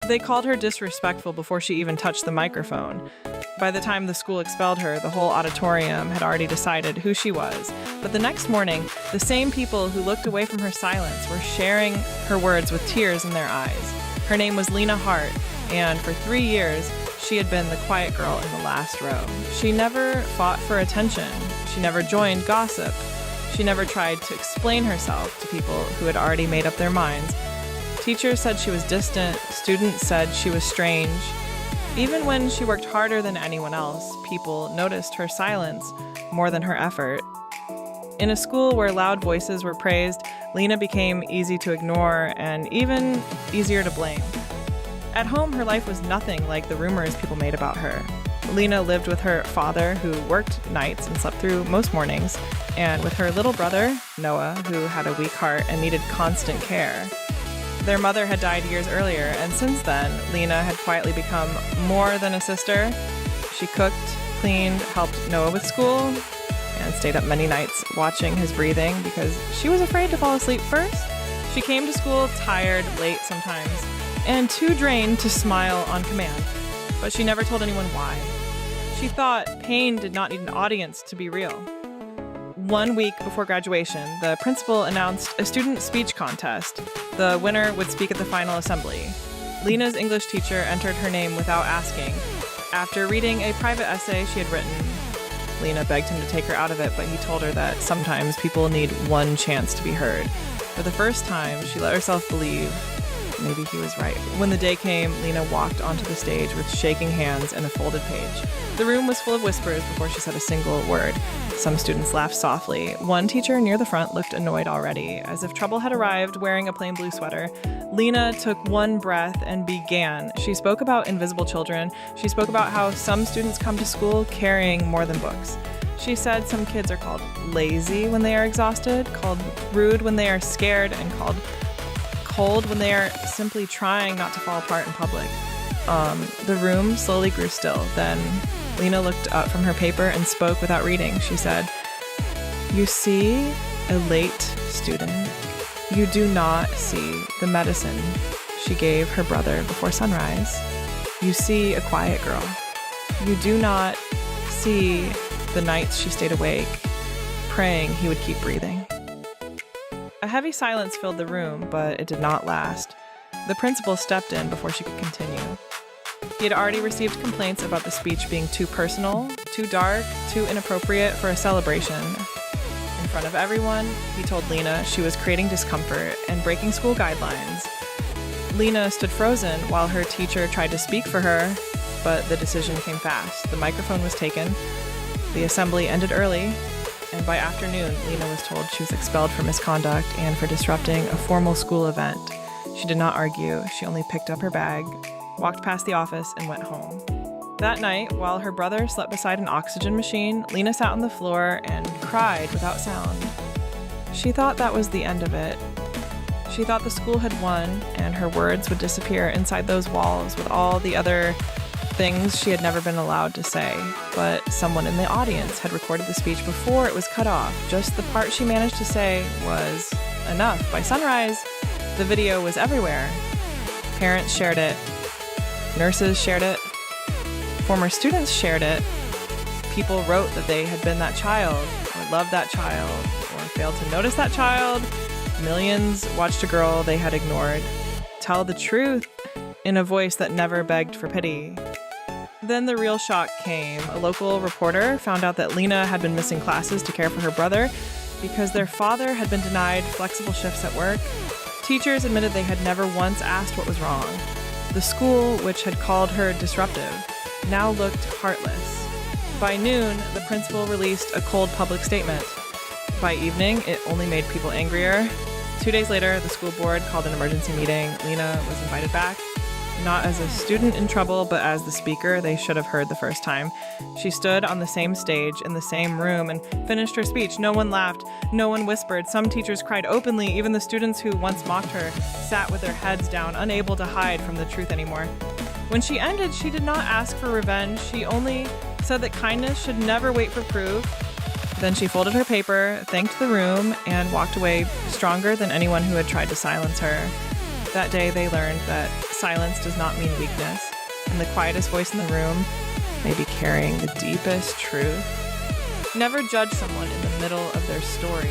They called her disrespectful before she even touched the microphone. By the time the school expelled her, the whole auditorium had already decided who she was. But the next morning, the same people who looked away from her silence were sharing her words with tears in their eyes. Her name was Lena Hart, and for 3 years, she had been the quiet girl in the last row. She never fought for attention. She never joined gossip. She never tried to explain herself to people who had already made up their minds. Teachers said she was distant. Students said she was strange. Even when she worked harder than anyone else, people noticed her silence more than her effort. In a school where loud voices were praised, Lena became easy to ignore and even easier to blame. At home, her life was nothing like the rumors people made about her. Lena lived with her father, who worked nights and slept through most mornings, and with her little brother, Noah, who had a weak heart and needed constant care. Their mother had died years earlier, and since then, Lena had quietly become more than a sister. She cooked, cleaned, helped Noah with school, and stayed up many nights watching his breathing because she was afraid to fall asleep first. She came to school tired, late sometimes, and too drained to smile on command, but she never told anyone why. She thought pain did not need an audience to be real. 1 week before graduation, the principal announced a student speech contest. The winner would speak at the final assembly. Lena's English teacher entered her name without asking. After reading a private essay she had written, Lena begged him to take her out of it, but he told her that sometimes people need one chance to be heard. For the first time, she let herself believe maybe he was right. When the day came, Lena walked onto the stage with shaking hands and a folded page. The room was full of whispers before she said a single word. Some students laughed softly. One teacher near the front looked annoyed already, as if trouble had arrived wearing a plain blue sweater. Lena took one breath and began. She spoke about invisible children. She spoke about how some students come to school carrying more than books. She said some kids are called lazy when they are exhausted, called rude when they are scared, and called cold when they are simply trying not to fall apart in public. The room slowly grew still. Then Lena looked up from her paper and spoke without reading. She said, "You see a late student. You do not see the medicine she gave her brother before sunrise. You see a quiet girl. You do not see the nights she stayed awake, praying he would keep breathing." A heavy silence filled the room, but it did not last. The principal stepped in before she could continue. He had already received complaints about the speech being too personal, too dark, too inappropriate for a celebration. In front of everyone, he told Lena she was creating discomfort and breaking school guidelines. Lena stood frozen while her teacher tried to speak for her, but the decision came fast. The microphone was taken, the assembly ended early, and by afternoon, Lena was told she was expelled for misconduct and for disrupting a formal school event. She did not argue. She only picked up her bag, walked past the office, and went home. That night, while her brother slept beside an oxygen machine, Lena sat on the floor and cried without sound. She thought that was the end of it. She thought the school had won, and her words would disappear inside those walls with all the other things she had never been allowed to say. But someone in the audience had recorded the speech before it was cut off. Just the part she managed to say was enough. By sunrise, the video was everywhere. Parents shared it. Nurses shared it. Former students shared it. People wrote that they had been that child, or loved that child, or failed to notice that child. Millions watched a girl they had ignored tell the truth in a voice that never begged for pity. Then the real shock came. A local reporter found out that Lena had been missing classes to care for her brother because their father had been denied flexible shifts at work. Teachers admitted they had never once asked what was wrong. The school, which had called her disruptive, now looked heartless. By noon, the principal released a cold public statement. By evening, it only made people angrier. 2 days later, the school board called an emergency meeting. Lena was invited back, not as a student in trouble, but as the speaker they should have heard the first time. She stood on the same stage in the same room and finished her speech. No one laughed, no one whispered. Some teachers cried openly. Even the students who once mocked her sat with their heads down, unable to hide from the truth anymore. When she ended, she did not ask for revenge. She only said that kindness should never wait for proof. Then she folded her paper, thanked the room, and walked away stronger than anyone who had tried to silence her. That day they learned that silence does not mean weakness, and the quietest voice in the room may be carrying the deepest truth. Never judge someone in the middle of their story.